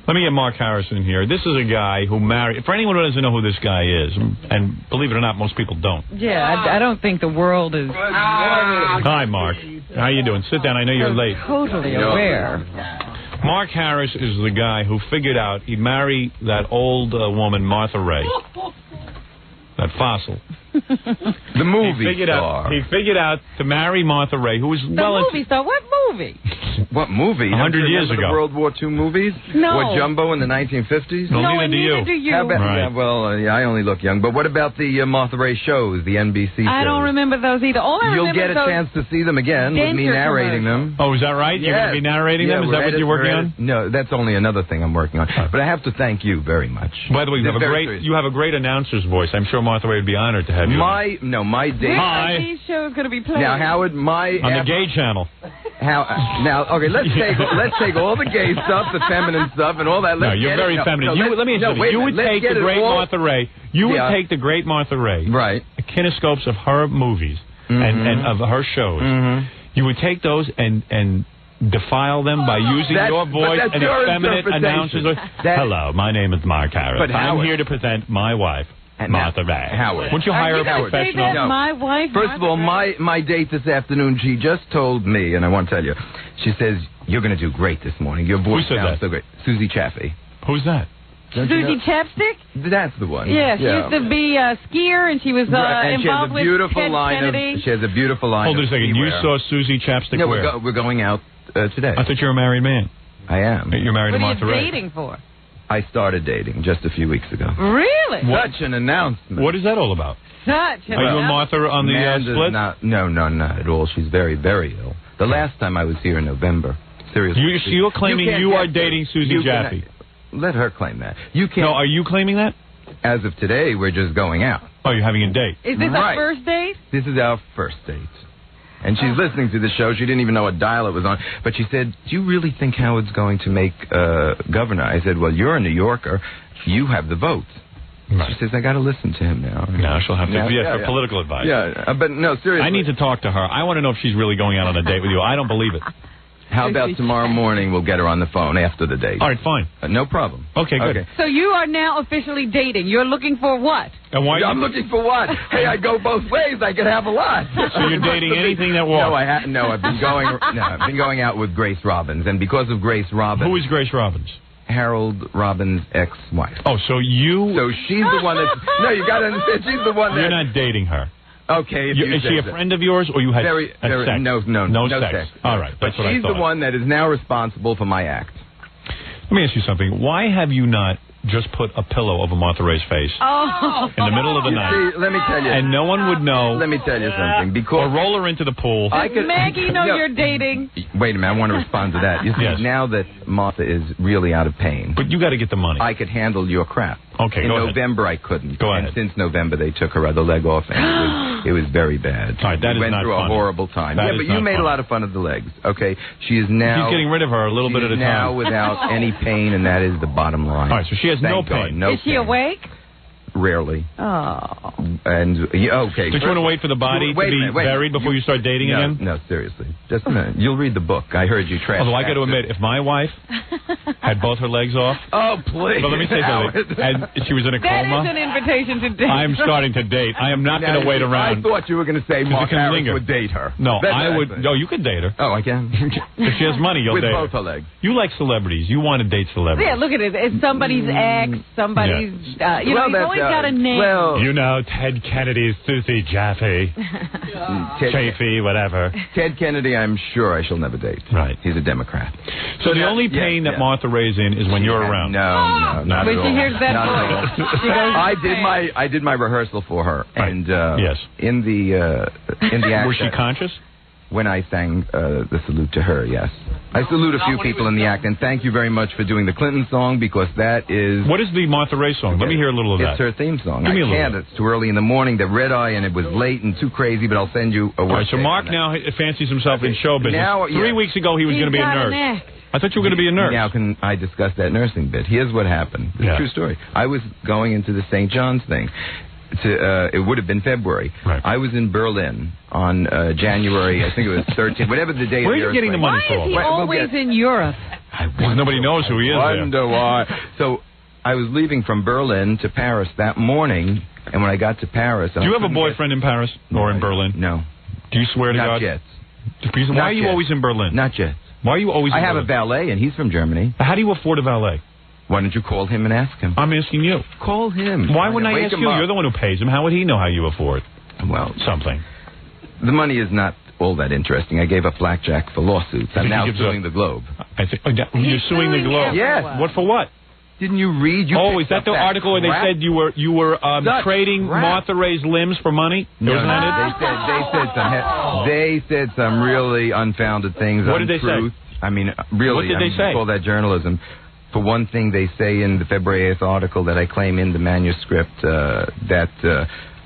Let me get Mark Harrison here. This is a guy who married... For anyone who doesn't know who this guy is, and believe it or not, most people don't. Yeah, I don't think the world is... Hi, Mark. How you doing? Sit down. I know you're late. Totally aware. Mark Harris is the guy who figured out he'd marry that old woman, Martha Raye. That fossil. The movie star. He figured out to marry Martha Raye, who was movie star? What movie? What movie? 100 years ago. The World War II movies? No. What, Jumbo in the 1950s? No, neither do you. How about, right. I only look young. But what about the Martha Raye shows, the NBC shows? I don't remember those either. You'll get a chance to see them again with me narrating them. Oh, is that right? You're going to be narrating them? Is that what you're working on? No, that's only another thing I'm working on. But I have to thank you very much. By the way, you have a great announcer's voice. I'm sure Martha Raye would be honored to have you. My date. Hi. These shows going to be played? Now, Howard, on the gay channel. Okay, let's take all the gay stuff, the feminine stuff, and all that. You're very feminine. Let me ask you, you would take the great Martha Raye. You would take the great Martha Raye, right? Kinescopes of her movies and of her shows. You would take those and defile them by using your voice and effeminate announcers. Hello, my name is Mark Harris. I'm here to present my wife, Martha Raye. Howard. Wouldn't you hire a professional? No. My wife. First of all, my date this afternoon, she just told me, and I want to tell you, she says, you're going to do great this morning. Your voice sounds so great. Susie Chaffee. Who's that? Susie Chapstick? That's the one. Yeah, she used to be a skier, and she was involved with Ted Kennedy. She has a beautiful line. Hold on a second. You saw Susie Chapstick where? We're going out today. I thought you were a married man. I am. You're married to Martha Raye. What are you dating for? I started dating just a few weeks ago. Really? Such an announcement. What is that all about? Are you and Martha on the split? No, not at all. She's very, very ill. The last time I was here in November. Seriously. You're claiming you are dating Susie Jaffe. Let her claim that. You can't. No, are you claiming that? As of today, we're just going out. Oh, you're having a date. Is this our first date? This is our first date. And she's listening to the show. She didn't even know what dial it was on. But she said, do you really think Howard's going to make governor? I said, well, you're a New Yorker. You have the votes. Right. She says, I got to listen to him now. No, she'll have to. For political advice. Yeah, but no, seriously. I need to talk to her. I want to know if she's really going out on a date with you. I don't believe it. How about tomorrow morning we'll get her on the phone after the date? All right, fine. No problem. Okay, good. So you are now officially dating. You're looking for what? And why? I'm looking for what? Hey, I go both ways. I could have a lot. So you're dating anything that walks? I've been going out with Grace Robbins, and because of Grace Robbins. Who is Grace Robbins? Harold Robbins' ex-wife. Oh, so she's the one that's... No, you got to understand, she's the one that... You're not dating her. Okay. Is she a friend of yours, or you had sex? No sex. All right, but she's the one that is now responsible for my act. Let me ask you something. Why have you not just put a pillow over Martha Raye's face in the middle of the night? See, let me tell you. And no one would know. Let me tell you something. Or roll her into the pool. Does Maggie know you're dating? Wait a minute. I want to respond to that. You see, now that Martha is really out of pain. But you got to get the money. I could handle your crap. Okay, In go November, ahead. I couldn't. Go and ahead. Since November, they took her other leg off, and it was very bad. All right, that is went not through funny. a horrible time. That but you made a lot of fun of the legs. Okay, she is now... He's getting rid of her a little bit at a time. now without any pain, and that is the bottom line. All right, so she has no pain. Is she awake? Rarely. Oh. And, okay. Don't you want to wait for the body to be buried before you start dating again? No, seriously. Just a minute. You'll read the book. I heard you trash. Although I got to admit, if my wife had both her legs off... Oh, please. But let me say something. And she was in a coma... That is an invitation to date. I'm starting to date. I am not going to wait around. I thought you were going to say Mark Harris would date her. No, I would... No, you could date her. Oh, I can? If she has money, you'll date her. With both her legs. You like celebrities. You want to date celebrities. Yeah, look at it. It's somebody's ex, somebody's... he's always got a name. You know, Ted Kennedy's Susie Jaffe, Chafee, whatever. Ted Kennedy, I'm sure I shall never date. Right. He's a Democrat. So the only pain that Martha Ray's in is when you're around. No, not at all. When she hears that voice. I did my rehearsal for her, and in the act. Was she conscious? When I sang the salute to her, yes. I salute a few people in the act, and thank you very much for doing the Clinton song, because that is... What is the Martha Raye song? Let me hear a little of that. It's her theme song. Give me a little. It's too early in the morning, the red eye, and it was late and too crazy, but I'll send you a word. All right, so Mark now fancies himself in show business. Now, 3 weeks ago, he was going to be a nurse. I thought you were going to be a nurse. Now can I discuss that nursing bit? Here's what happened. It's a true story. I was going into the St. John's thing. It would have been February. Right. I was in Berlin on January, I think it was 13th, whatever the day. Where are you getting the money from? Why is he always in Europe? Nobody knows who he is. I wonder why. So I was leaving from Berlin to Paris that morning, and when I got to Paris... Do you have a boyfriend in Paris or in Berlin? No. Do you swear to God? Not yet. Why are you always in Berlin? Not yet. Why are you always in Berlin? I have a valet, and he's from Germany. How do you afford a valet? Why don't you call him and ask him? I'm asking you. Call him. Why wouldn't I ask you? You're the one who pays him. How would he know how you afford? Well, something. The money is not all that interesting. I gave up blackjack for lawsuits. I'm now suing the Globe. You're suing the Globe? Yes. What for what? Didn't you read? Is that the article where they said you were trading Martha Raye's limbs for money? No, they said some really unfounded things. What did they say? I mean, really. What did they say? Call that journalism. For one thing, they say in the February 8th article that I claim in the manuscript that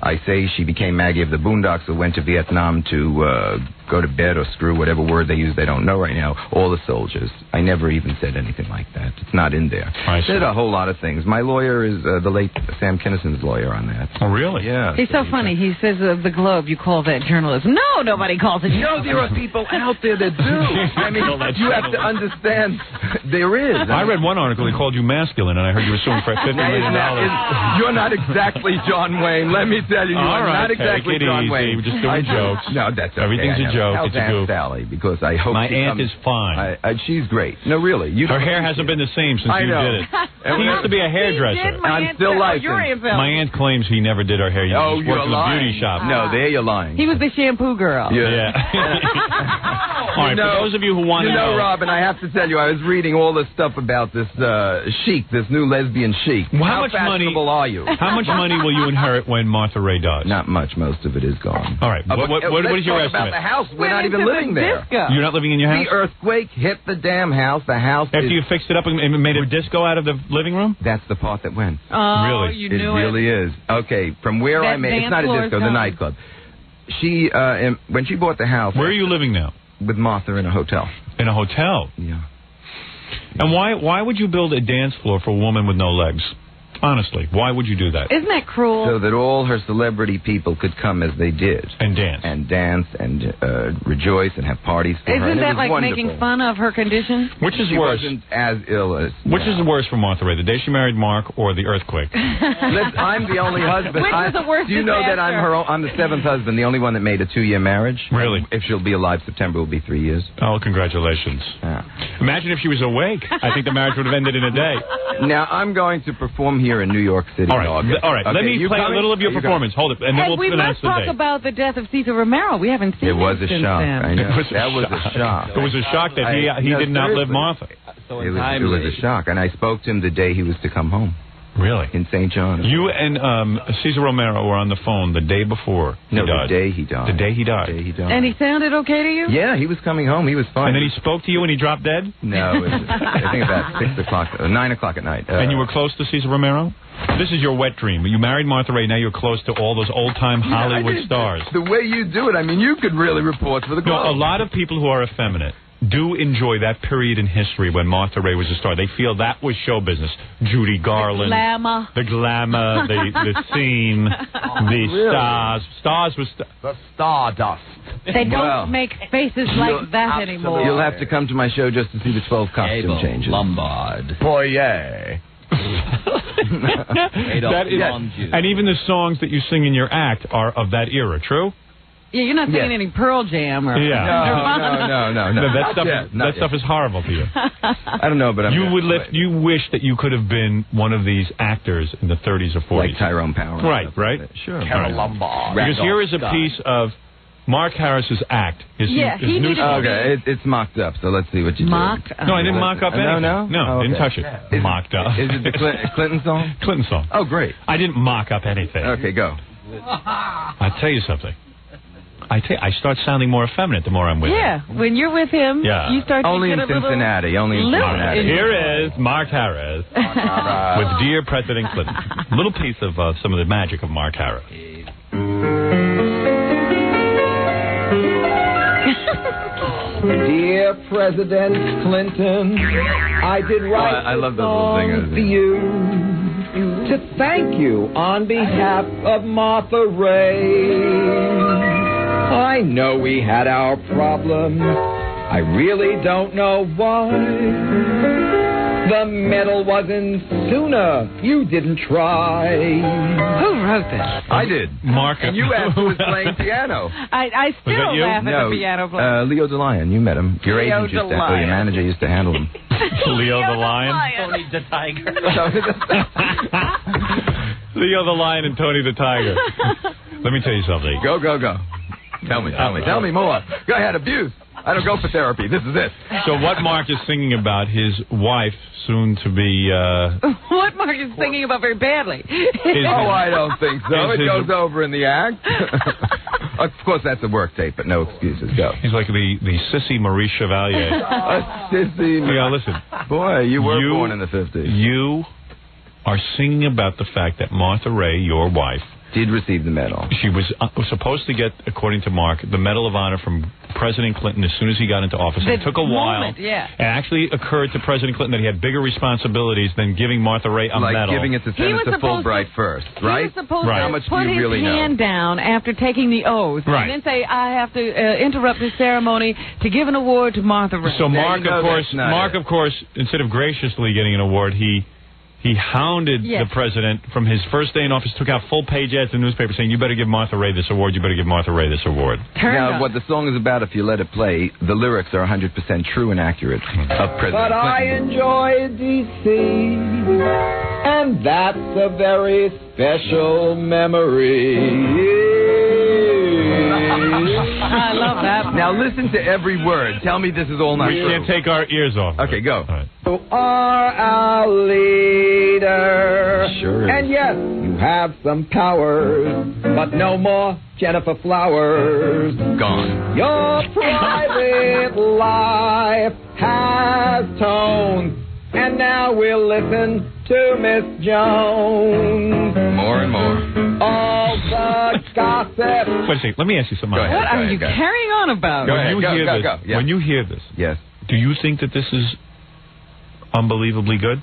I say she became Maggie of the Boondocks who went to Vietnam to go to bed or screw, whatever word they use, they don't know right now, all the soldiers. I never even said anything like that. It's not in there. I said a whole lot of things. My lawyer is the late Sam Kinnison's lawyer on that. Oh, really? Yeah. He's so funny. He says the Globe, you call that journalism. No, nobody calls it journalism. No, there are people out there that do. I mean, you have to understand there is. I read one article, he called you masculine, and I heard you were suing for $50 million. You're not exactly John Wayne. Let me tell you, you're not exactly John Wayne. We're just doing jokes. No, that's okay. Everything's a joke. How's it's a goof. Sally? Because I hope my aunt is fine. She's great. No, really. Her hair hasn't been the same since you did it. He used to be a hairdresser. I'm still licensed. My aunt claims he never did her hair. He just worked in a beauty shop. No, there you're lying. He was the shampoo girl. Yeah. All right, for those of you who want to know... Robin, I have to tell you, I was reading all this stuff about this chic, this new lesbian chic. Well, how fashionable are you? How much money will you inherit when Martha Raye dies? Not much. Most of it is gone. All right. What is your estimate? About the house. We're not even living there. Disco. You're not living in your house? The earthquake hit the damn house. The house After you fixed it up and made a disco out of the living room? That's the part that went. Oh, really? You knew it really is. Okay, from where I made it's not a disco, the nightclub. She, when she bought the house... Where are you living now? With Martha in a hotel. In a hotel? Yeah. And why would you build a dance floor for a woman with no legs? Honestly, why would you do that? Isn't that cruel? So that all her celebrity people could come as they did. And dance. And dance and rejoice and have parties for her. Isn't that like wonderful. making fun of her condition? Which is she worse? Wasn't as ill as... Which is worse for Martha Raye, the day she married Mark or the earthquake? I'm the only husband. Which is the worst Do you know that I'm the seventh husband, the only one that made a 2-year marriage? Really? If she'll be alive, September will be 3 years. Oh, congratulations. Yeah. Imagine if she was awake. I think the marriage would have ended in a day. Now, I'm going to perform here in New York City. All right. Let me play a little of your performance. Hold it, and then we'll finish the day. We must talk about the death of Cesar Romero. We haven't seen it. It was a shock. I know. That was a shock. It was a shock that he did not live Martha. It was a shock, and I spoke to him the day he was to come home. Really? In St. John. You and Cesar Romero were on the phone the day before he died. The day he died. The day he died. And he sounded okay to you? Yeah, he was coming home. He was fine. And then he spoke to you and he dropped dead? No, I think about 6 o'clock, 9 o'clock at night. And you were close to Cesar Romero? This is your wet dream. You married Martha Raye, now you're close to all those old-time Hollywood stars. The way you do it, I mean, you could really report for the Globe. No, a lot of people who are effeminate do enjoy that period in history when Martha Raye was a star. They feel that was show business. Judy Garland. The glamour. The scene, the stars. Stars was... The stardust. They don't make faces like that anymore. You'll have to come to my show just to see the 12 costume changes. Lombard. Boyer. And even the songs that you sing in your act are of that era, true? Yeah, you're not singing any Pearl Jam or... Yeah. No. That stuff is horrible to you. I don't know, but you wish that you could have been one of these actors in the 30s or 40s. Like Tyrone Power. Right. Sure. Carol Lombard. Because here is a piece of Mark Harris's act. It's mocked up, so let's see what you do. Mocked up? No, I didn't mock up anything. No, didn't touch it. Mocked up. Is it the Clinton song? Clinton song. Oh, great. I didn't mock up anything. Okay, go. I'll tell you something. I start sounding more effeminate the more I'm with him. Yeah, when you're with him, you start only to in get a Cincinnati. Here is Mark Harris with Dear President Clinton. A little piece of some of the magic of Mark Harris. Dear President Clinton, I did write I love those little singers. For you to thank you on behalf of Martha Raye. I know we had our problems. I really don't know why. The medal wasn't sooner. You didn't try. Who wrote this? I did. Mark. And you asked who was playing piano. I still laugh at the piano player. Leo DeLion. You met him. Your Leo agent used to, your manager used to handle him. Leo the Lion? Tony the Tiger. Leo the Lion and Tony the Tiger. Let me tell you something. Go. Tell me more. Go ahead, abuse. I don't go for therapy. This is it. So what Mark is singing about, his wife, soon to be... What Mark is singing about very badly. I don't think so. It goes over in the act. Of course, that's a work tape, but no excuses. Go. He's like the sissy Marie Chevalier. A sissy. Yeah, listen. Boy, you were born in the 50s. You are singing about the fact that Martha Raye, your wife, did receive the medal. She was supposed to get, according to Mark, the Medal of Honor from President Clinton as soon as he got into office. It took a while. Yeah. It actually occurred to President Clinton that he had bigger responsibilities than giving Martha Raye a medal. Like giving it to Senator Fulbright first, right? He was supposed to put his hand down after taking the oath and then say, I have to interrupt the ceremony to give an award to Martha Raye. So Mark, of course, instead of graciously getting an award, he hounded the president from his first day in office, took out full-page ads in the newspaper saying, you better give Martha Raye this award, you better give Martha Raye this award. Now, what the song is about, if you let it play, the lyrics are 100% true and accurate of President Clinton. I enjoy D.C., and that's a very special memory. I love that. Now listen to every word. Tell me this is all not true. We can't take our ears off. Okay, go. All right. You are our leader. Sure is. And yes, you have some powers, but no more Jennifer Flowers. Gone. Your private life has tone, and now we'll listen to Miss Jones. More and more. All the gossip. Wait a second. Let me ask you something. What are you carrying on about? When you hear this, yes. Do you think that this is unbelievably good?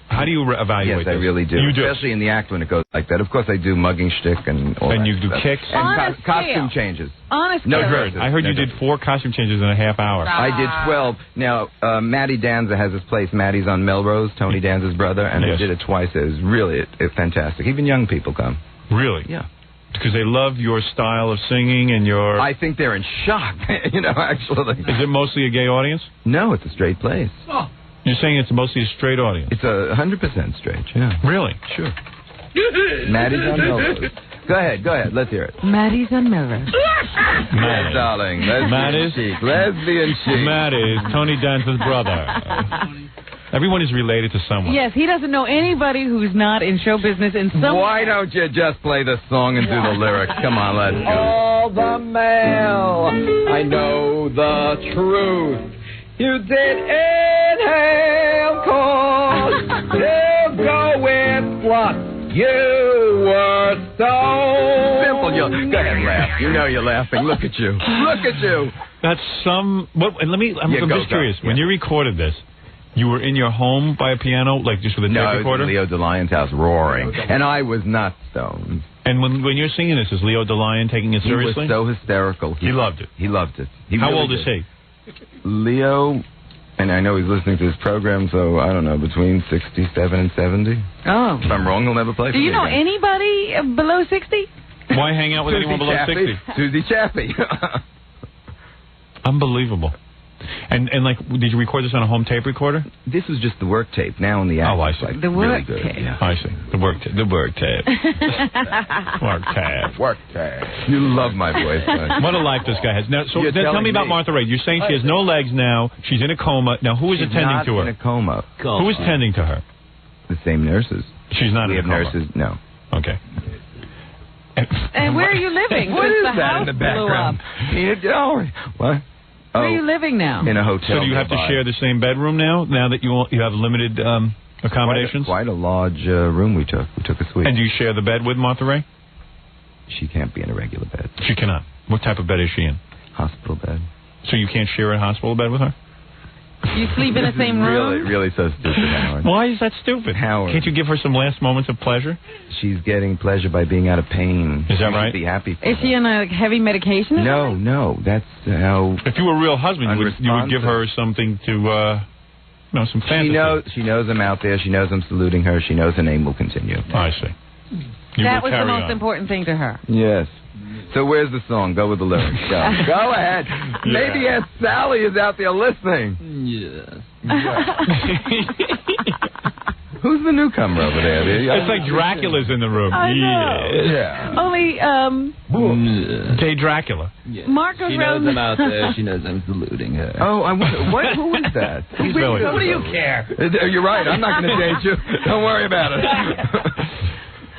How do you evaluate this? Yes, I really do. You do. Especially in the act when it goes like that. Of course, I do mugging shtick and all that. And you do stuff. kicks? And costume changes. Honestly. No dresses. I heard you did 4 costume changes in a half hour. I did 12. Now, Matty Danza has his place. Matty's on Melrose, Tony Danza's brother, and I did it twice. It was really fantastic. Even young people come. Really? Yeah. Because they love your style of singing and your... I think they're in shock, actually. Is it mostly a gay audience? No, it's a straight place. Oh. You're saying it's mostly a straight audience? It's 100% straight, yeah. Really? Sure. Maddie's on Melrose. Go ahead. Let's hear it. Maddie's on Melrose. Yes, darling. Lesbian chic. Matt is Tony Danza's brother. Everyone is related to someone. Yes, he doesn't know anybody who's not in show business in some Why don't you just play the song and do the lyrics? Come on, let's go. All the mail, I know the truth. You did inhale, cause you go with what you were so. Simple. Go ahead, laugh. You know you're laughing. Look at you. That's some... I'm just curious. When you recorded this, you were in your home by a piano, like just with a tape recorder? No, it was Leo DeLion's house roaring. And I was not stoned. And when you're singing this, is Leo DeLion taking it seriously? He was so hysterical. He loved it. He loved it. How old is he? Leo, and I know he's listening to this program, so I don't know, between 67 and 70. Oh. If I'm wrong, he'll never play for me. Do you know anybody below 60? Why hang out with anyone below 60? Susie Chaffee. Unbelievable. And did you record this on a home tape recorder? This was just the work tape. Now in the act. Oh, I see. The work tape. Yeah. I see. The work tape. Work tape. Work tape. You love my voice. What a life this guy has. Now, so tell me about Martha Raye. You're saying she has no legs now. She's in a coma. Now, who is attending to her? She's in a coma. Who is tending to her? The same nurses. She's not in a coma. Nurses. No. Okay. And where are you living? What is that in the background? Peanut gallery. What? Where are you living now? In a hotel. So do you have to share the same bedroom now that you have limited accommodations? Quite a large room we took. We took a suite. And do you share the bed with Martha Raye? She can't be in a regular bed. She cannot. What type of bed is she in? Hospital bed. So you can't share a hospital bed with her? You sleep in the same room? Really so stupid, Howard. Why is that stupid? Howard. Can't you give her some last moments of pleasure? She's getting pleasure by being out of pain. Is that right? Be happy. Is she on a heavy medication? No. That's how... If you were a real husband, you would give her something to... some fantasy. She knows I'm out there. She knows I'm saluting her. She knows her name will continue. I see. That was the most important thing to her. Yes. So where's the song? Go with the lyrics. Go ahead. Yeah. Maybe Aunt Sally is out there listening. Yes. Who's the newcomer over there? It's like Dracula's in the room. I know. Yeah. Only, Hey, Dracula. Yes. Marcos she knows I'm out there. She knows I'm saluting her. Oh, I wonder, who is that? He's really. What do you care? You're right. I'm not going to date you. Don't worry about it.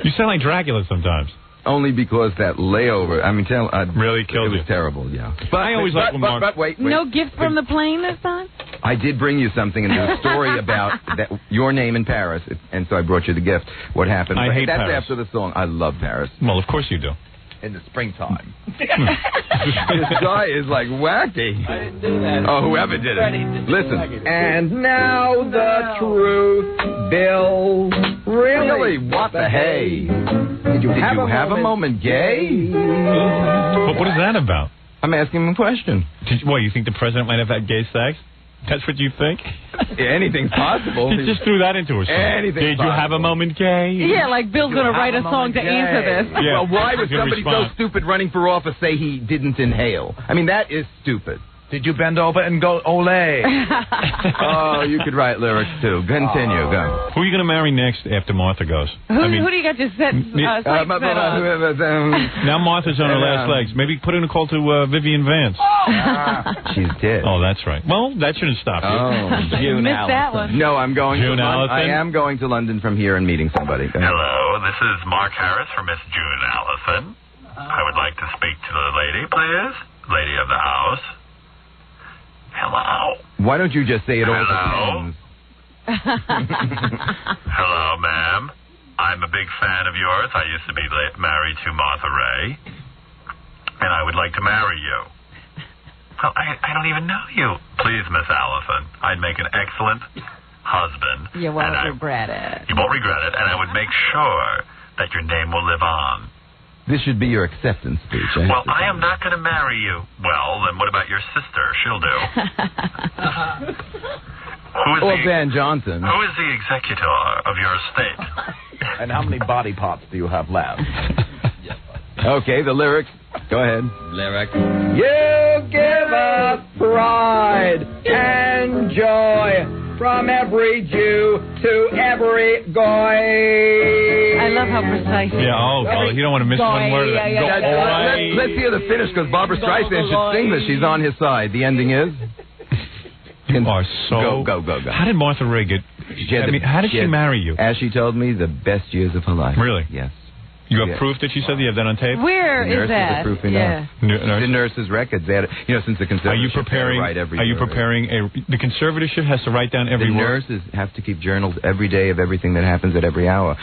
You sound like Dracula sometimes. Only because that layover, really killed you. It was terrible, yeah. But I always like when Mark... But wait. No gift from the plane this time? I did bring you something in the story about your name in Paris, and so I brought you the gift. What happened? I hate That's Paris. After the song. I love Paris. Well, of course you do. In the springtime. This guy is like wacky. I didn't do that. Oh, whoever did it. Listen. And now the truth, Bill. Really? What the hey? Did you have a moment gay? What is that about? I'm asking him a question. What, you think the president might have had gay sex? That's what you think? Yeah, anything's possible. He just threw that into her song. Anything's Did you have a moment gay? Yeah, like Bill's going to write a song to answer this. Yeah. Well, why would somebody so stupid running for office say he didn't inhale? I mean, that is stupid. Did you bend over and go, ole? Oh, you could write lyrics, too. Continue. Go. Who are you going to marry next after Martha goes? Who do you got your set up? Now Martha's on her last legs. Maybe put in a call to Vivian Vance. She's dead. Oh, that's right. Well, that shouldn't stop you. Oh, You missed that one. No, I'm going June Allison? I am going to London from here and meeting somebody. Hello, this is Mark Harris for Miss June Allison. I would like to speak to the lady, please. Lady of the house. Hello. Why don't you just say it all Hello? Hello, ma'am. I'm a big fan of yours. I used to be married to Martha Raye, and I would like to marry you. Well, I don't even know you. Please, Miss Allison, I'd make an excellent husband. You won't regret it. You won't regret it, and I would make sure that your name will live on. This should be your acceptance speech. Well, I am not going to marry you. Well, then what about your sister? She'll do. Or Van Johnson. Who is the executor of your estate? And how many body parts do you have left? Okay, the lyrics. Go ahead. Lyric. You give us pride and joy from every Jew to every goy. I love how precise. Yeah, you don't want to miss one word of that. Let's hear the finish, because Barbara Streisand should sing this. She's on his side. The ending is? You are so... Go. How did Martha Raye get... how did she marry you? As she told me, the best years of her life. Really? Yes. You have proof that she said that? You have that on tape? Where is that? The nurses' records. They had, since the conservatorship, write every Are you preparing the conservatorship has to write down every word? The nurses have to keep journals every day of everything that happens at every hour.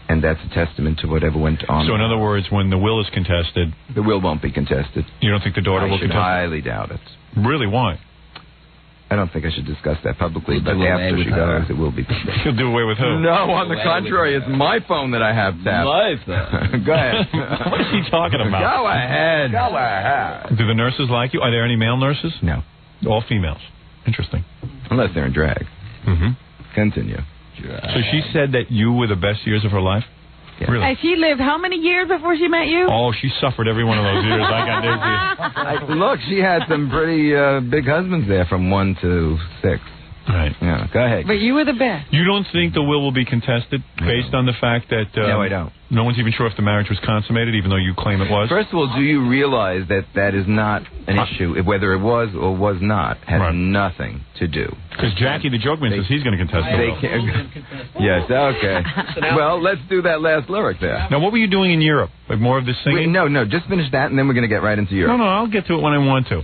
And that's a testament to whatever went on. So, in other words, when the will is contested... The will won't be contested. You don't think the daughter will contest it? I highly doubt it. Really? Why? I don't think I should discuss that publicly, but after she goes, it will be. She'll do away with who? No, on the contrary, it's my phone that I have tapped. Go ahead. What is he talking about? Go ahead. Do the nurses like you? Are there any male nurses? No. All females. Interesting. Unless they're in drag. Continue. So she said that you were the best years of her life? Yeah. Really? Has she lived how many years before she met you? Oh, she suffered every one of those years. I got news. Look, she had some pretty big husbands there from 1 to 6. Right. Yeah, go ahead. But you were the best. You don't think the will be contested based on the fact that... no, I don't. No one's even sure if the marriage was consummated, even though you claim it was? First of all, do you realize that that is not an issue? Whether it was or was not has nothing to do. Because Jackie the Jokeman says he's going to contest the will. Yes, okay. Well, let's do that last lyric there. Now, what were you doing in Europe? Like more of the singing? No, just finish that, and then we're going to get right into Europe. No, I'll get to it when I want to.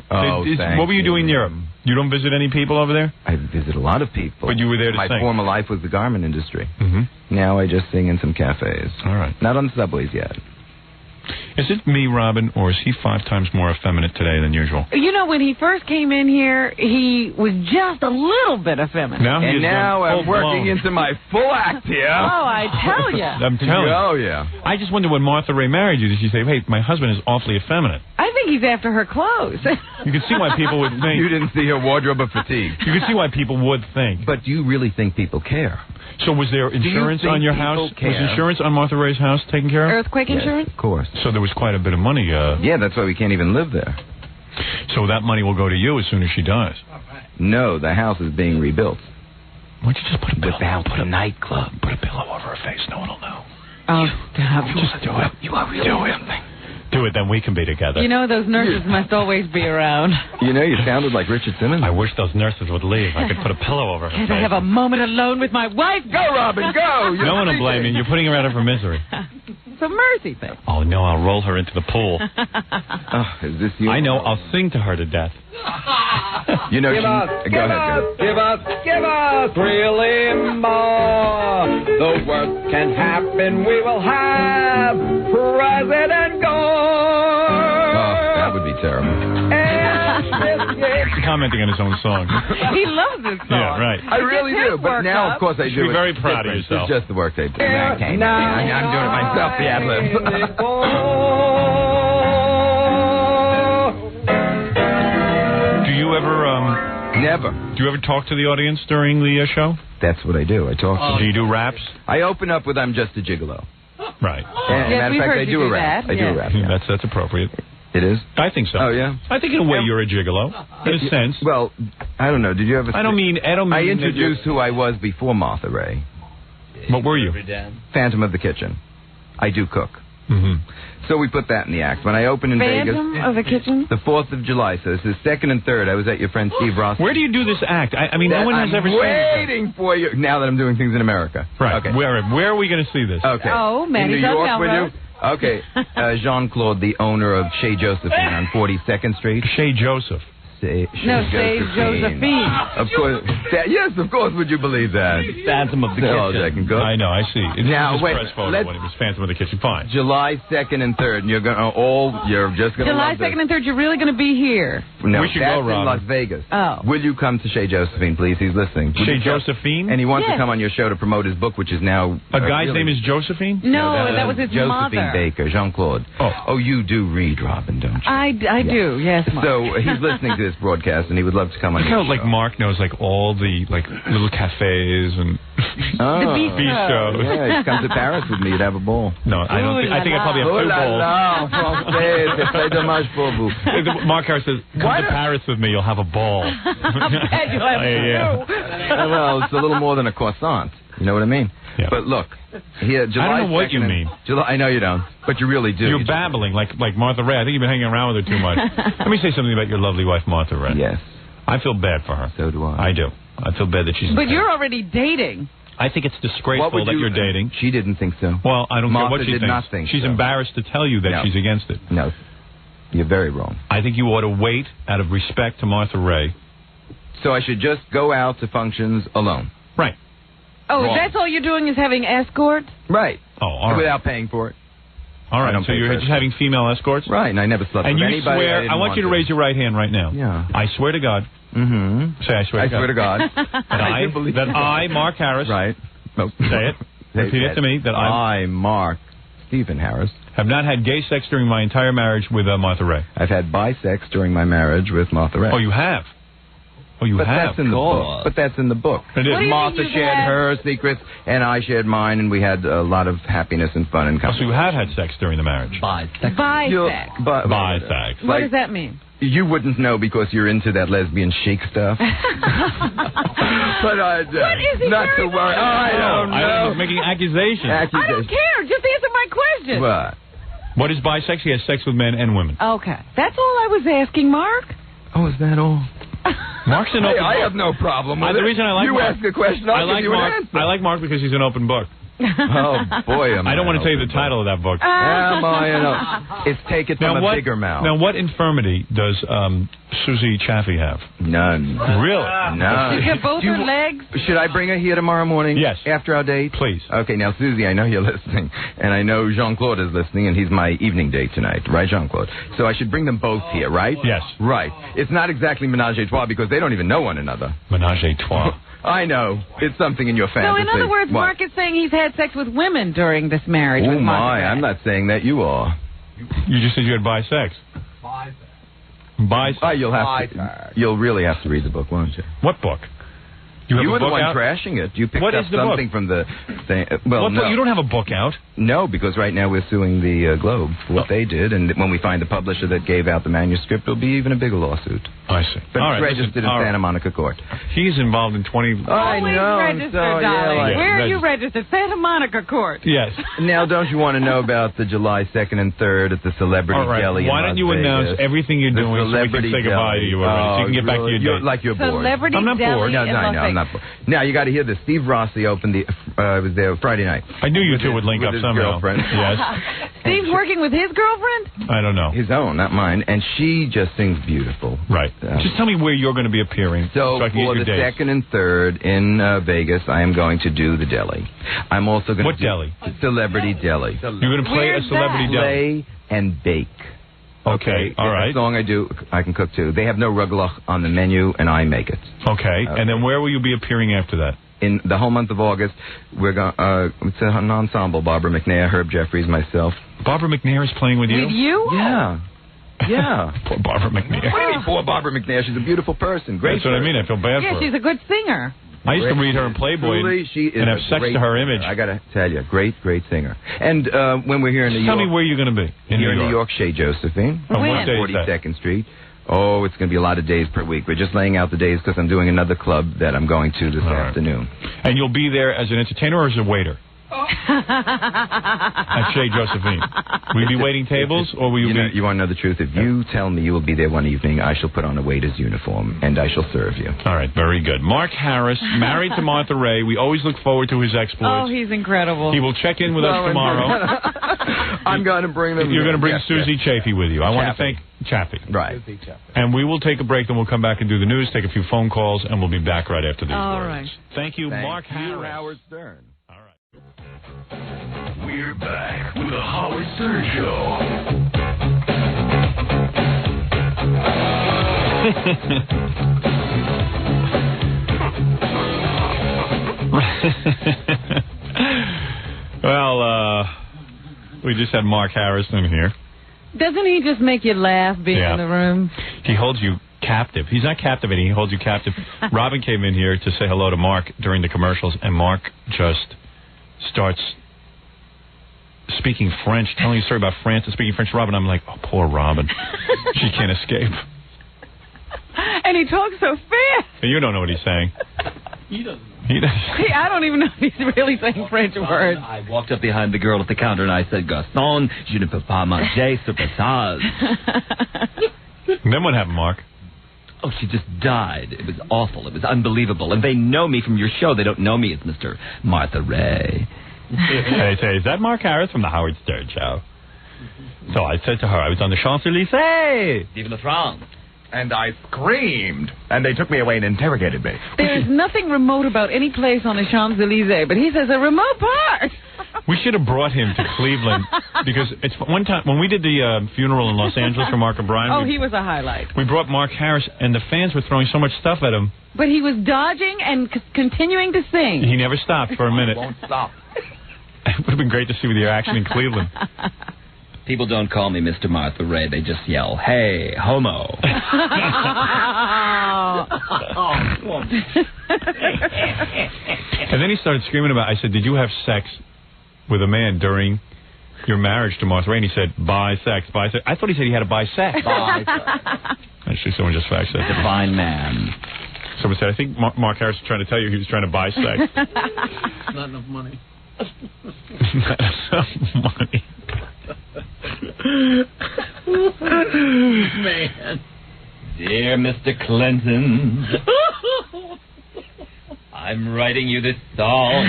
What were you doing in Europe? You don't visit any people over there? I visit a lot of people. But you were there to sing? My former life was the garment industry. Now I just sing in some cafes. All right. Not on the subways yet. Is it me, Robin, or is he 5 times more effeminate today than usual? You know, when he first came in here, he was just a little bit effeminate. Now I'm working into my full act here. Oh, I tell you. I'm telling you. Oh, yeah. I just wonder when Martha Raye married you, did she say, hey, my husband is awfully effeminate? I think he's after her clothes. You can see why people would think. You didn't see her wardrobe of fatigue. You can see why people would think. But do you really think people care? So was there insurance on your house? Care? Was insurance on Martha Raye's house taken care of? Earthquake insurance? Of course. So there was quite a bit of money. Yeah, that's why we can't even live there. So that money will go to you as soon as she dies. No, the house is being rebuilt. Why don't you just put a pillow? Without the nightclub. Put a pillow over her face. No one will know. Oh, stop. Just do it. You are really do it. Do it, then we can be together. You know, those nurses must always be around. You know, you sounded like Richard Simmons. I wish those nurses would leave. I could put a pillow over her face. Can't I have a moment alone with my wife? Go, Robin, go! No one will blame you. You're putting her out of her misery. It's a mercy thing. Oh, no, I'll roll her into the pool. Is this you? I know. I'll sing to her to death. You know, give us really more. The worst can happen. We will have President Gore. Oh, that would be terrible. He's commenting on his own song. He loves this song. Yeah, right. I really do, but now, of course, I do. You should be very proud of yourself. It's just the work they do. I'm doing it myself, the ad-lib. Do you ever, Never. Do you ever talk to the audience during the show? That's what I do. I talk to them. Do you do raps? I open up with "I'm just a gigolo." Right. And matter of fact, I do a rap. I do a rap. Yeah. That's appropriate. It is? I think so. Oh, yeah? I think in a way you're a gigolo, in a sense. Well, I don't know. Did you ever... I don't mean I introduced who I was before Martha Raye. What were you? Phantom of the Kitchen. I do cook. Mm-hmm. So we put that in the act. When I open in Vegas... Phantom of the Kitchen? The 4th of July. So this is 2nd and 3rd. I was at your friend Steve Ross. Where do you do this act? I mean, no one has ever seen it. I'm waiting for you. Now that I'm doing things in America. Right. Okay. Where are we going to see this? Okay. Oh, Manny in New York, will you? Melrose. Okay. Jean-Claude, the owner of Chez Josephine on 42nd Street. Chez Joseph. Chez Josephine. Of course. Yes, of course. Would you believe that? Phantom of the Kitchen. I know. I see. It's now just wait. press photo when it was Phantom of the Kitchen. Fine. July 2nd and 3rd. And you're just going to July 2nd and 3rd. You're really going to be here. No, we should that's go, Robin. in Las Vegas. Oh. Will you come to Chez Josephine, please? He's listening. Chez Josephine? And he wants to come on your show to promote his book, which is now... A guy's name is Josephine? No, that was his Josephine mother. Baker, Jean-Claude. Oh, you do read, Robin, don't you? I do, yes, Mark. So he's listening to this broadcast, and he would love to come on your show. Like Mark knows all the little cafes and the bistros. Yeah, he'd come to Paris with me. You'd have a ball. No, I don't think. I think I probably have 2 balls. Mark Harris says, come to Paris with me, you'll have a ball. Well, it's a little more than a croissant. You know what I mean? Yeah. But look, here, July I don't know what you mean. I know you don't, but you really do. You're babbling like Martha Raye. I think you've been hanging around with her too much. Let me say something about your lovely wife, Martha Raye. Yes. I feel bad for her. So do I. I do. I feel bad that she's... But you're already dating. I think it's disgraceful that you're dating. She didn't think so. Well, I don't care what she thinks. Not think she's so. embarrassed to tell you that she's against it. No. You're very wrong. I think you ought to wait out of respect to Martha Raye. So I should just go out to functions alone? Right. Oh, that's all you're doing is having escorts? Right. Oh, all right. Without paying for it. All right, so you're just having female escorts? Right, and I never slept with anybody. And you swear, I want you to raise your right hand right now. Yeah. I swear to God. Mm-hmm. Say, I swear to God. I swear to God. that I, Mark Harris. Right. No. Say it. Repeat it to me. That I, Mark Stephen Harris, have not had gay sex during my entire marriage with Martha Raye. I've had bi-sex during my marriage with Martha Raye. Oh, you have? Oh, you have? That's in the book. But that's in the book. It is. Martha shared her secrets, and I shared mine, and we had a lot of happiness and fun and company. Oh, so you have had sex during the marriage? Bi-sex. Bi-sex. What does that mean? You wouldn't know because you're into that lesbian chic stuff. But what is he not to worry. I don't know. I was making accusations. I don't care. Just answer my question. What? What is bisexual? He has sex with men and women. Okay. That's all I was asking, Mark. Oh, is that all? Mark's an open book. I have no problem with it. The reason I like you Mark, ask a question, I'll give you an answer. I like Mark because he's an open book. Oh, boy. I don't want to tell you the title of that book. It's Take It From a Bigger Mouth. Now, what infirmity does Susie Chaffee have? None. Really? None. She got both her legs? Should I bring her here tomorrow morning? Yes. After our date? Please. Okay, now, Susie, I know you're listening, and I know Jean-Claude is listening, and he's my evening date tonight. Right, Jean-Claude? So I should bring them both here, right? Yes. Right. It's not exactly menage a trois because they don't even know one another. Menage a trois. I know. It's something in your fantasy. So, in other words, what? Mark is saying he's had sex with women during this marriage. Oh, with my. I'm not saying that. You are. You just said you had bisex. Bisex. You'll really have to read the book, won't you? What book? You were the one out? trashing it. You picked what up is the something book? from the thing. Well, no. You don't have a book out? No, because right now we're suing the Globe for what they did, and when we find the publisher that gave out the manuscript, it'll be even a bigger lawsuit. I see. But it's registered in Santa Monica Court. He's involved in 20... I know. Registered, darling. Where are you registered? Santa Monica Court. Yes. Now, don't you want to know about the July 2nd and 3rd at the Celebrity Deli in Why don't you announce everything you're doing so we can say goodbye to you already, so you can get back to your date? Like you're bored. Celebrity I'm not bored. No, I'm not bored. Now, you got to hear this. Steve Rossi opened the... was there Friday night. I knew you two would link up somehow. Girlfriend. Yes. Steve's working with his girlfriend? I don't know. His own, not mine. And she just sings beautiful. Right. Just tell me where you're going to be appearing. So I can for get the your dates. 2nd and 3rd in Vegas, I am going to do the deli. I'm also going to do deli? Celebrity Deli. You're going to play a celebrity deli? Play and bake. Okay, all right. The song I do, I can cook too. They have no rugelach on the menu, and I make it. Okay, and then where will you be appearing after that? In the whole month of August, we're going. It's an ensemble. Barbara McNair, Herb Jeffries, myself. Barbara McNair is playing with you? With you? Yeah. Yeah. Poor Barbara McNair. What do you mean, poor Barbara McNair? She's a beautiful person. Great. That's what I mean. I feel bad for her. Yeah, she's a good singer. I used to read her in Playboy and have sex to her image. I got to tell you, great singer. And when we're here in New York... Tell me where you're going to be. In New York, Shea Josephine. On what day is that? 42nd Street. Oh, it's going to be a lot of days per week. We're just laying out the days because I'm doing another club that I'm going to this afternoon. And you'll be there as an entertainer or as a waiter? At Shea Josephine. Will you be waiting tables, or will you be... You want to know the truth? If you tell me you will be there one evening, I shall put on a waiter's uniform, and I shall serve you. All right, very good. Mark Harris, married to Martha Raye. We always look forward to his exploits. Oh, he's incredible. He will check in with us tomorrow. I'm going to bring them... You're going to bring Susie Chaffee with you. I want to thank... Chaffee. Right. And we will take a break, then we'll come back and do the news, take a few phone calls, and we'll be back right after these All words. right. Thank you, Mark Harris. Howard Stern. All right. We're back with the Howard Stern Show. Well, we just had Mark Harrison here. Doesn't he just make you laugh being in the room? He holds you captive. He's not captivating. He holds you captive. Robin came in here to say hello to Mark during the commercials, and Mark just starts speaking French, telling a story about France and speaking French to Robin. I'm like, oh, poor Robin. She can't escape. And he talks so fast. You don't know what he's saying. He doesn't. See, I don't even know if he's really saying French words. I walked up behind the girl at the counter and I said, Gaston, je ne peux pas manger ce passage. And then what happened, Mark? Oh, she just died. It was awful. It was unbelievable. And they know me from your show. They don't know me as Mr. Martha Raye. They say, is that Mark Harris from the Howard Stern Show? So I said to her, I was on the Champs-Élysées. Vive la France. And I screamed. And they took me away and interrogated me. There's nothing remote about any place on the Champs-Élysées, but he says a remote part. We should have brought him to Cleveland because it's one time when we did the funeral in Los Angeles for Mark O'Brien. Oh, he was a highlight. We brought Mark Harris, and the fans were throwing so much stuff at him. But he was dodging and continuing to sing. He never stopped for a minute. Won't stop. It would have been great to see the action in Cleveland. People don't call me Mr. Martha Raye. They just yell, hey, homo. And then he started screaming about, I said, did you have sex with a man during your marriage to Martha Raye? And he said, bi-sex. I thought he said he had a bi-sex. Actually, someone just faxed that. Divine man. Someone said, I think Mark Harris was trying to tell you he was trying to buy sex. Not enough money. Not enough money. Man. Dear Mr. Clinton, I'm writing you this song.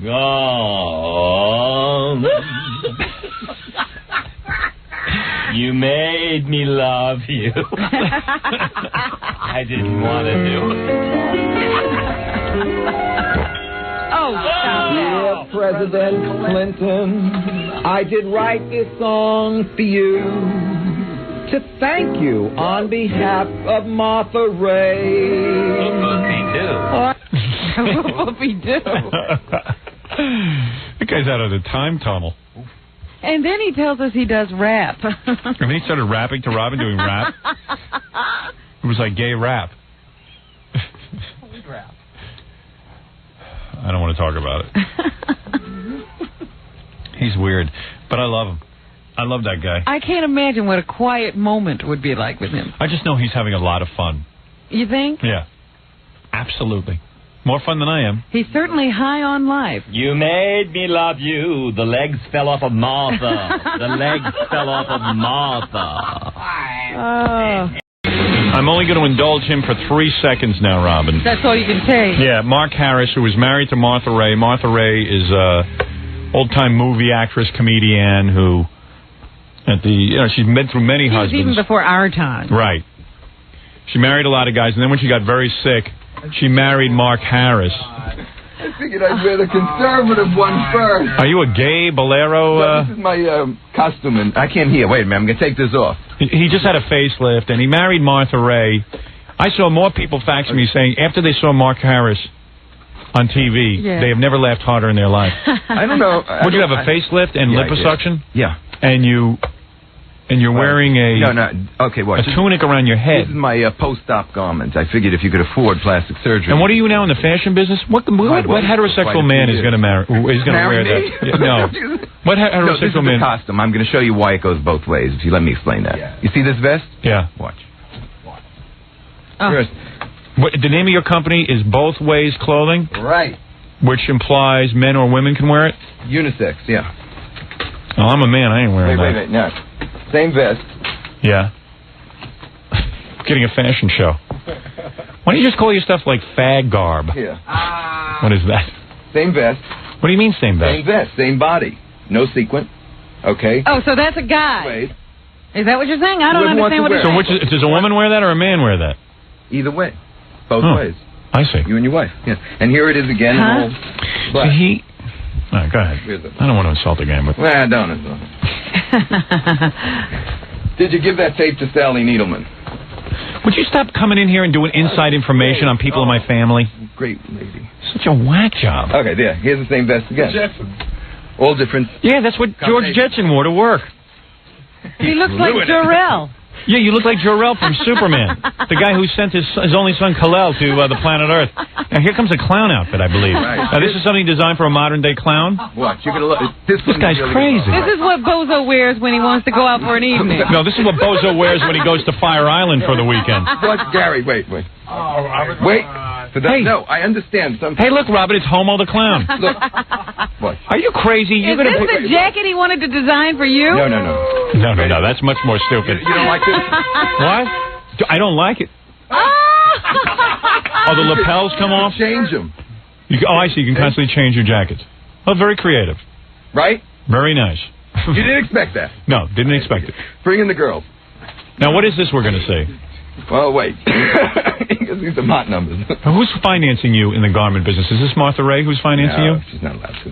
Gone. You made me love you. I didn't want to do it. Oh, stop Dear President Clinton, I did write this song for you to thank you on behalf of Martha Raye. Whoopie do. That guy's out of the time tunnel. And then he tells us he does rap. And then he started rapping to Robin, doing rap. It was like gay rap. I don't want to talk about it. He's weird, but I love him. I love that guy. I can't imagine what a quiet moment would be like with him. I just know he's having a lot of fun. You think? Yeah. Absolutely. More fun than I am. He's certainly high on life. You made me love you. The legs fell off of Martha. The legs fell off of Martha. I'm only going to indulge him for 3 seconds now, Robin. That's all you can take. Yeah, Mark Harris, who was married to Martha Raye. Martha Raye is a old-time movie actress, comedian who, she's been through many husbands. Even before our time. Right. She married a lot of guys, and then when she got very sick, she married Mark Harris. I figured I'd wear the conservative one first. Are you a gay bolero? Well, this is my costume, and I can't hear. Wait a minute, I'm going to take this off. He just had a facelift, and he married Martha Raye. I saw more people fax me saying after they saw Mark Harris on TV, they have never laughed harder in their life. I don't know. Would you have a facelift and liposuction? Yeah. And you're wearing a tunic around your head. This is my post-op garment. I figured if you could afford plastic surgery. And what are you now in the fashion business? What heterosexual man is going to wear that? No. What heterosexual man? This is a costume. I'm going to show you why it goes both ways. If you let me explain that. Yeah. You see this vest? Yeah. Watch. First. The name of your company is Both Ways Clothing? Right. Which implies men or women can wear it? Unisex, yeah. Oh, I'm a man. I ain't wearing that. Wait. No. Same vest. Yeah. Getting a fashion show. Why don't you just call your stuff like fag garb? Yeah. What is that? Same vest. What do you mean same vest? Same vest, same body. No sequin. Okay. Oh, so that's a guy. Wait. Is that what you're saying? I don't understand what it is. So does a woman wear that or a man wear that? Either way. Both ways. I see. You and your wife. Yeah. And here it is again. Huh? So all right, go ahead. I don't want to insult again. But... Well, don't insult. Did you give that tape to Sally Needleman? Would you stop coming in here and doing inside information on people in my family? Great lady. Such a whack job. Okay, there. Here's the same vest again. All different. Yeah, that's what George Jetson wore to work. He looks like Jor-El. Yeah, you look like Jor-El from Superman, the guy who sent his only son Kal-El to the planet Earth. Now here comes a clown outfit, I believe. Right. Now this is something designed for a modern day clown. Watch, you're gonna look. This guy's really crazy. This is what Bozo wears when he wants to go out for an evening. No, this is what Bozo wears when he goes to Fire Island for the weekend. Watch, Gary. Wait. Wait. No, I understand. Hey, look, Robert, it's Homo the Clown. Look. What? Are you crazy? Is this the jacket he wanted to design for you? No. No, that's much more stupid. You don't like this? What? I don't like it. Oh, the lapels come off? Change them. I see. You can constantly change your jackets. Oh, very creative. Right? Very nice. You didn't expect that? No, didn't expect it. Bring in the girls. Now, what is this we're going to see? Well, wait. These are hot numbers. Who's financing you in the garment business? Is this Martha Raye who's financing you? She's not allowed to.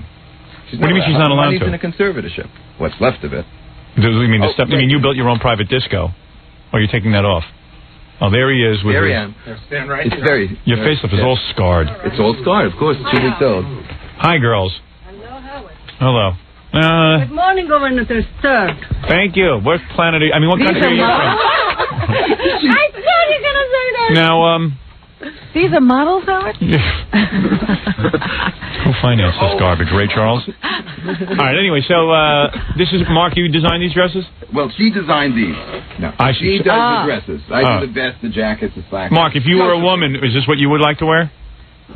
What do you mean she's not allowed to? Money's in a conservatorship. What's left of it. You mean the stuff? You mean you built your own private disco? Or you're taking that off? Oh, there he is. There I am. Stand right here. Very. Your facelift is all scarred. It's all scarred, of course. It's 2 weeks old. Hi, girls. Hello, Howard. Hello. Good morning, Governor Sturt. Thank you. What planet what country are you from? I thought you were going to say that. Now, These are models, Howard? Who financed this garbage? Ray Charles? All right, anyway, so this is, Mark, you designed these dresses? Well, she designed these. No, she does the dresses. I do the vest, the jackets, the slacks. Mark, if you were a woman, is this what you would like to wear?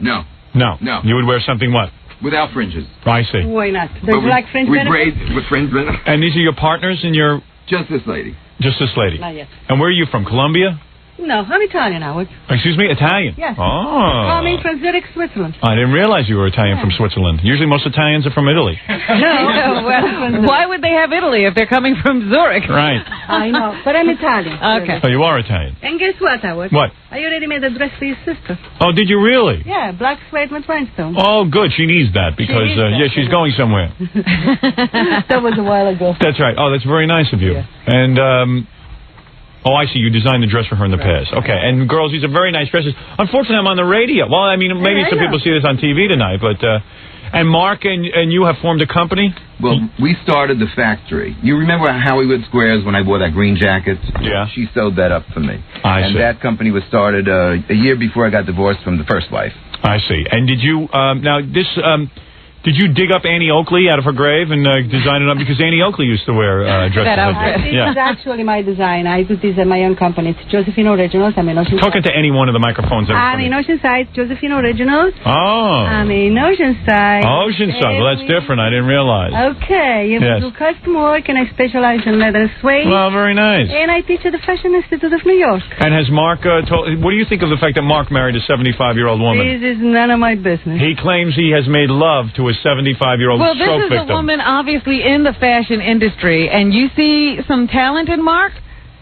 No. No. You would wear something what? Without fringes. I see. Why not? Does you like fringe benefits? With fringe benefits. And these are your partners in your... Just this lady. Just this lady. Not yet. And where are you from, Colombia? No, I'm Italian, Howard. Excuse me, Italian? Yes. Oh. Coming from Zurich, Switzerland. I didn't realize you were Italian from Switzerland. Usually most Italians are from Italy. No, well, why would they have Italy if they're coming from Zurich? Right. I know, but I'm Italian. Okay. So you are Italian. And guess what, Howard? What? I already made a dress for your sister. Oh, did you really? Yeah, black suede with rhinestones. Oh, good. She needs that because, she's going somewhere. That was a while ago. That's right. Oh, that's very nice of you. Yeah. And, oh, I see. You designed the dress for her in the past. Okay. And, girls, these are very nice dresses. Unfortunately, I'm on the radio. Well, I mean, maybe some people see this on TV tonight, but... and Mark and you have formed a company? Well, we started the factory. You remember Hollywood Squares when I wore that green jacket? Yeah. She sewed that up for me. I see. And that company was started a year before I got divorced from the first wife. I see. And did you, now, this... did you dig up Annie Oakley out of her grave and design it up? Because Annie Oakley used to wear dresses like that. This is actually my design. I do this at my own company. It's Josephine Originals. I'm in Oceanside. Talking to any one of the microphones. I'm in Oceanside, Josephine Originals. Oh. I'm in Oceanside. Oceanside. Well, that's different. I didn't realize. Okay. You do custom work, and I specialize in leather suede. Well, very nice. And I teach at the Fashion Institute of New York. And has Mark told... What do you think of the fact that Mark married a 75-year-old woman? This is none of my business. He claims he has made love to a 75-year-old Well, this is victim. a woman obviously in the fashion industry, and you see some talent in Mark?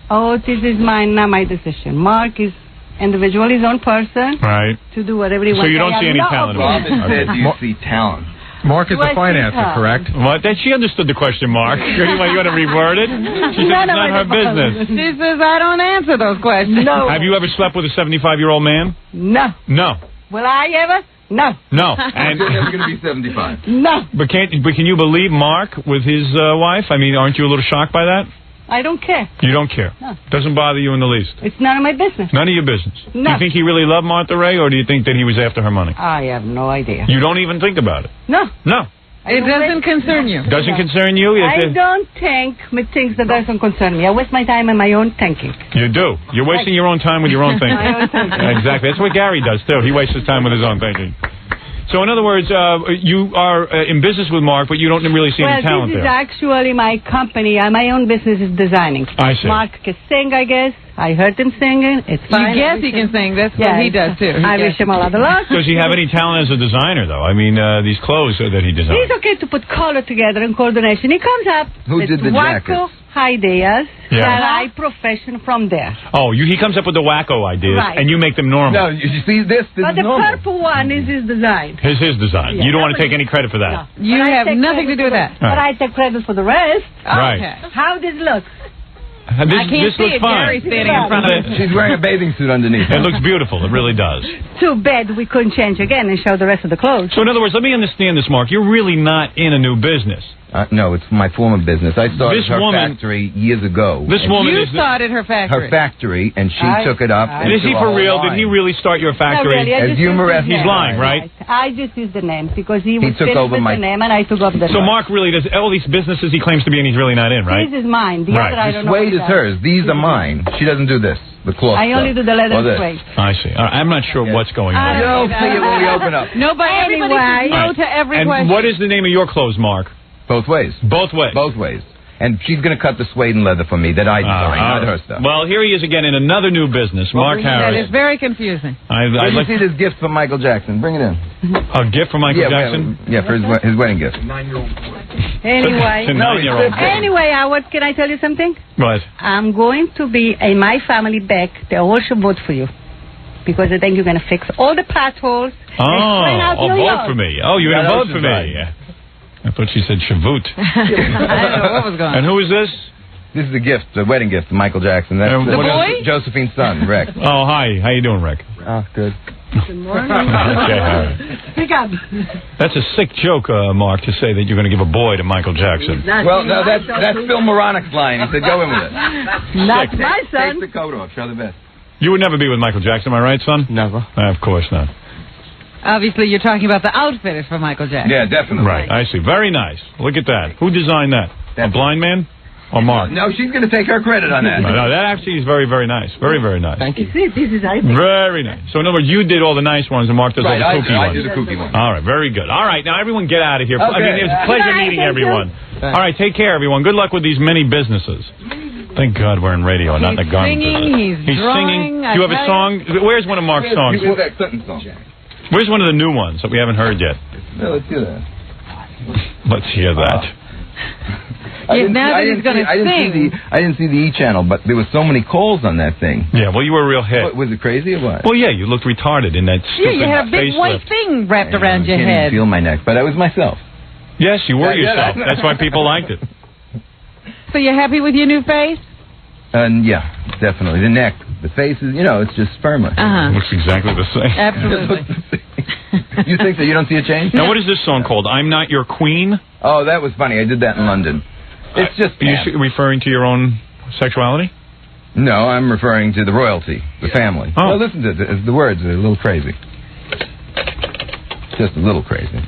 Oh, this is not my decision. Mark is individual, his own person. Right. To do whatever he wants. So you don't see any talent in Robin said, do you see talent? Mark is the financer, correct? What? She understood the question, Mark. You want to reword it? She said it's not her business. She says, I don't answer those questions. No. Have you ever slept with a 75-year-old man? No. No. Will I ever? No. No. And You're never going to be 75. No. But can you believe Mark with his wife? I mean, aren't you a little shocked by that? I don't care. You don't care? No. Doesn't bother you in the least? It's none of my business. None of your business? No. Do you think he really loved Martha Raye, or do you think that he was after her money? I have no idea. You don't even think about it? No. No. It doesn't concern you? Doesn't concern you? I don't think with things that doesn't concern me. I waste my time on my own thinking. You do. You're wasting your own time with your own thinking. My own thinking. Exactly. That's what Gary does, too. He wastes his time with his own thinking. So, in other words, you are in business with Mark, but you don't really see any talent there. Well, this is actually my company. My own business is designing. I see. Mark can sing, I guess. I heard him singing. It's fine. You guess he can sing. That's what he does, too. I wish him a lot of luck. Does he have any talent as a designer, though? I mean, these clothes that he designs. He's okay to put color together and coordination. He comes up Who did the jackets? Ideas Yeah. that I profession from there. Oh, he comes up with the wacko ideas, Right. and you make them normal. No, you see this? This But is the normal. purple one is his design. His design. Yeah. You don't want to take any credit for that. No. You But I have take nothing to credit do with for that. the- But I take credit for the rest. Right. Okay. How this looks? I can't This see looks it. fine. Gary's standing in front of it. She's wearing a bathing suit underneath. It looks beautiful. It really does. Too bad we couldn't change again and show the rest of the clothes. So, in other words, let me understand this, Mark. You're really not in a new business. No, it's my former business. I started This her woman- factory years ago. This woman You is... started her factory. Her factory, and she took it up. Is he for real? Did he really start your factory? No, really, I As just humorous, used his he's name. lying, right? I just used the names because he was took finished over with my- the name and I took over the So name. Mark really does all these businesses he claims to be in, he's really not in, right? This is mine. The Right. other I The don't know. suede what is that hers. These are mine. She doesn't do this. The cloth I only stuff. do the leather Or and this. suede. I see. I'm not sure what's going on. You'll see it when we open up. No, but everybody says no Right. to every And question. what is the name of your clothes, Mark? Both ways. Both ways. Both ways. And she's going to cut the suede and leather for me that I designed, not her stuff. Well, here he is again in another new business, Mark That is Harris. very confusing. I'd Let me like see this gift from Michael Jackson. Bring it in. a gift from Michael Jackson. Yeah, for his wedding gift. Anyway. It's a 9-year-old. Anyway, Howard, can I tell you something? What? I'm going to be in my family back. They all should vote for you. Because I think you're going to fix all the potholes. Oh, vote for me. Oh, you're going to That vote for Oceanside. me. I thought she said Shavut. I don't know what was going on. And who is this? This is the gift, the wedding gift from Michael Jackson. That's The boy? Josephine's son, Rick. Oh, hi. How you doing, Rick? Oh, good. Good morning. Okay, all right. Speak up. That's a sick joke, Mark, to say that you're going to give a boy to Michael Jackson. Well, no, that's Phil Moronic's line. He said, go in with it. Not my Take son. the coat off. Show the best. You would never be with Michael Jackson, am I right, son? Never. Of course not. Obviously, you're talking about the outfit is for Michael Jackson. Yeah, definitely. Right, I see. Very nice. Look at that. Who designed that? A blind man? Or Mark? No, she's going to take her credit on that. No, that actually is very, very nice. Very, very nice. Thank you. This is I think. Very nice. So, in other words, you did all the nice ones and Mark does all the kooky I ones. do the kooky ones. All right, very good. All right, now everyone get out of here. I Okay. mean, it was a pleasure meeting everyone. All right, take care, everyone. Good luck with these many businesses. Thank God we're in radio and not in the garden business. He's singing. Do you have a song? Where's one of Mark's songs? Where's that Clinton song? Where's one of the new ones that we haven't heard yet? No, let's hear that. Let's hear that. Now that he's going to sing. I didn't see the E channel, but there was so many calls on that thing. Yeah, well, you were a real hit. What, was it crazy or what? Well, yeah, you looked retarded in that stupid Yeah, you had a big white thing wrapped around your I head. can't even feel my neck, but I was myself. Yes, you were yourself. That's why people liked it. So you're happy with your new face? Yeah, definitely. The neck, the face is, it's just firmer. It looks exactly the same. Absolutely. You think so? You don't see a change? Now, what is this song called? I'm Not Your Queen? Oh, that was funny. I did that in London. It's just... Are you referring to your own sexuality? No, I'm referring to the royalty, the family. Oh. Well, listen to the words. They're a little crazy. Just a little crazy.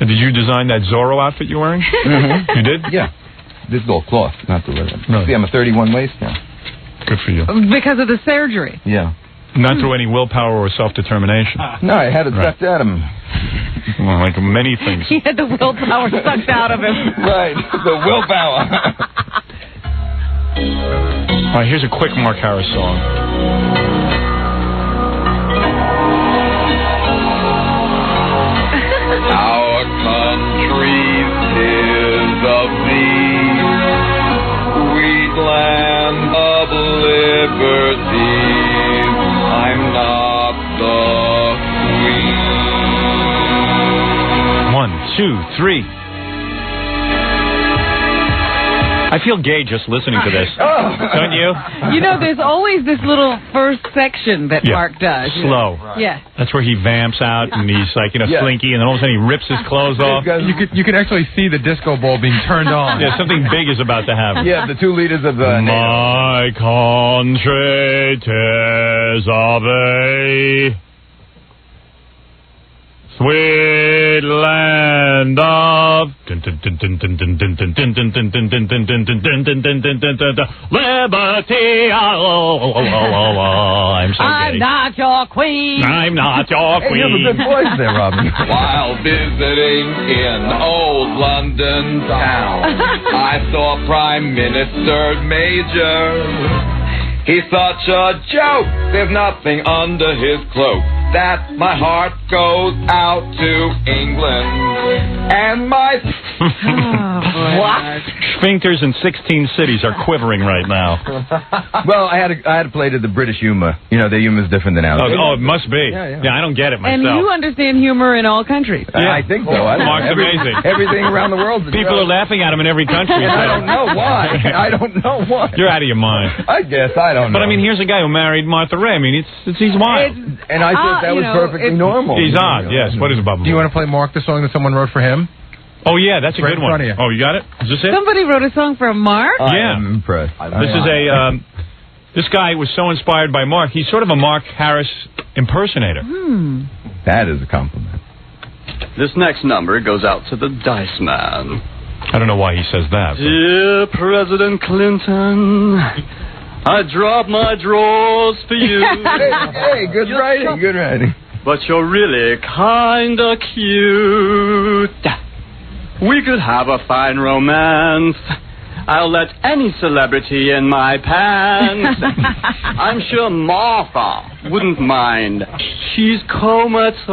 And did you design that Zorro outfit you're wearing? Mm-hmm. You did? Yeah. This is all cloth, not the leather. Really? See, I'm a 31 waist now. Good for you. Because of the surgery? Yeah. Not through any willpower or self-determination. No, I had it sucked out of him. Well, like many things. He had the willpower sucked out of him. Right, the willpower. All right, here's a quick Mark Harris song. Our country's tis of thee, sweet land of liberty. I'm not the queen. 1, 2, 3. I feel gay just listening to this. Don't you? There's always this little first section that Mark does. Slow. Yeah. That's where he vamps out and he's like, slinky, and then all of a sudden he rips his clothes off. You can actually see the disco ball being turned on. Yeah, something big is about to happen. Yeah, the 2 liters of My country, 'tis of a sweet land of liberty. I'm so gay. I'm not your queen. I'm not your queen. You have a good voice there, Robin. While visiting in old London town, I saw Prime Minister Major. He's such a joke, there's nothing under his cloak, that my heart goes out to England. And my... What? Sphincters in 16 cities are quivering right now. Well, I had to play to the British humor. Their humor is different than ours. Oh, it must be. Yeah, I don't get it myself. And you understand humor in all countries. Yeah. I think so. Mark's amazing. Everything around the world. People are laughing at him in every country. I don't know why. I don't know why. You're out of your mind. I guess. I don't know. But, I mean, here's a guy who married Martha Raye. I mean, he's wild. And I thought that was perfectly normal. He's odd, yes. What is it, Bubba? Do you want to play Mark, the song that someone wrote for him? Oh, yeah, that's a right good one. You. Oh, you got it? Is this it? Somebody wrote a song for Mark? Yeah. I'm impressed. This is this guy was so inspired by Mark. He's sort of a Mark Harris impersonator. That is a compliment. This next number goes out to the Dice Man. I don't know why he says that. Dear President Clinton, I drop my drawers for you. Hey, good writing, good writing. But you're really kinda cute. We could have a fine romance. I'll let any celebrity in my pants. I'm sure Martha wouldn't mind. She's comatose.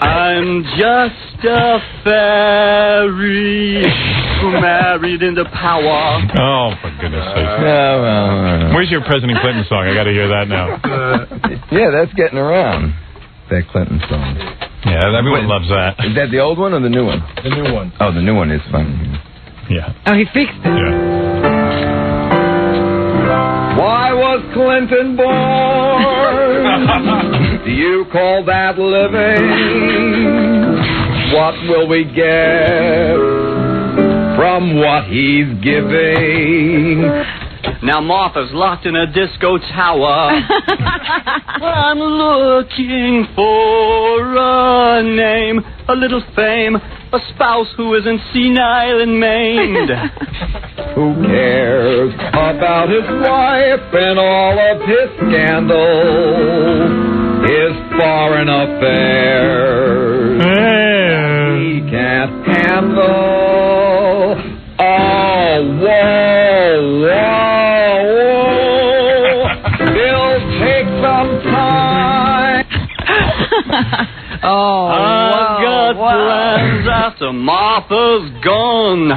I'm just a fairy who married into power. Oh, for goodness sake. Well. Where's your President Clinton song? I got to hear that now. Yeah, that's getting around. That Clinton song. Yeah, everyone loves that. Is that the old one or the new one? The new one. Oh, the new one is fun. Yeah. Oh, he fixed it. Yeah. Why was Clinton born? Do you call that living? What will we get from what he's giving? Now Martha's locked in a disco tower. I'm looking for a name, a little fame, a spouse who isn't senile and maimed. Who cares about his wife and all of his scandals, his foreign affairs? He can't handle I've got plans after Martha's gone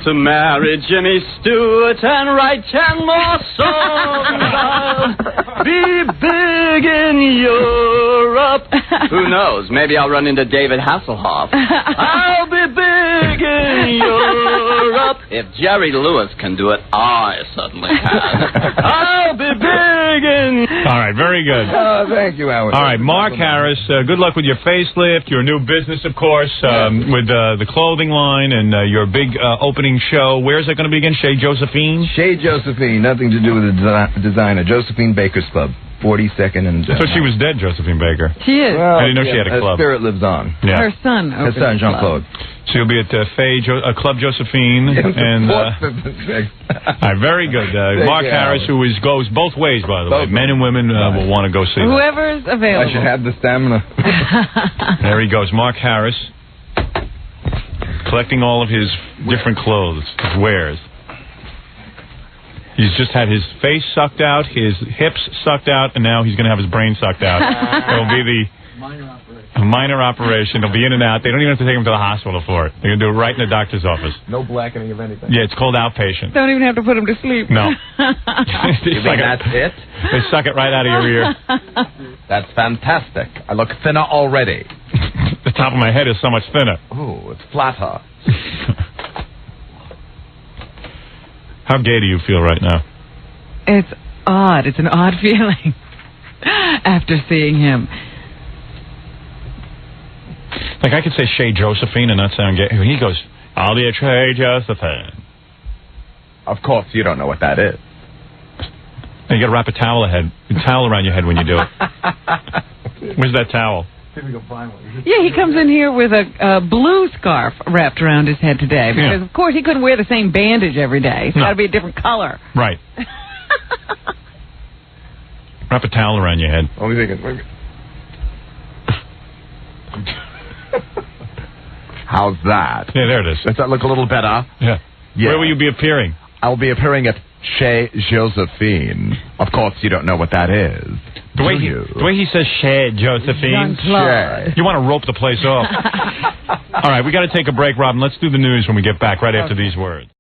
to marry Jimmy Stewart and write 10 more songs. I'll be big in Europe. Who knows? Maybe I'll run into David Hasselhoff. I'll be big in Europe. If Jerry Lewis can do it, I certainly can. I'll be big in... All right, very good. Thank you, Howard. All right, Mark Harris, good luck with your facelift, your new business, of course, with the clothing line and your big opening show. Where's it going to be again? Chez Josephine? Chez Josephine, nothing to do with the designer. Josephine Baker's Club, 42nd and... So she was dead, Josephine Baker. She is. Well, I didn't know she had a club. Her spirit lives on. Yeah. Her son. Jean-Claude. So you'll be at Club Josephine. And, all right, very good. Mark Harris, who goes both ways, by the way. Men and women will want to go see whoever's available. I should have the stamina. There he goes, Mark Harris, collecting all of his different clothes, his wares. He's just had his face sucked out, his hips sucked out, and now he's going to have his brain sucked out. It'll be the minor operation. He'll be in and out. They don't even have to take him to the hospital for it. They're going to do it right in the doctor's office. No blackening of anything. Yeah, it's called outpatient. Don't even have to put him to sleep. No. You think that's it? They suck it right out of your ear. That's fantastic. I look thinner already. The top of my head is so much thinner. Oh, it's flatter. How gay do you feel right now? It's odd. It's an odd feeling after seeing him. Like, I could say Chez Josephine and not sound gay. He goes, I'll be a Chez Josephine. Of course, you don't know what that is. And you got to wrap a towel around your head when you do it. Where's that towel? Yeah, he comes in here with a blue scarf wrapped around his head today because, of course, he couldn't wear the same bandage every day. It's got to be a different color. Right. Wrap a towel around your head. What are we thinking? How's that? Yeah, there it is. Does that look a little better? Yeah. Where will you be appearing? I'll be appearing at Chez Josephine. Of course, you don't know what that is. The way he says Chez Josephine, you want to rope the place off. All right, we got to take a break, Robin. Let's do the news when we get back, right after these words.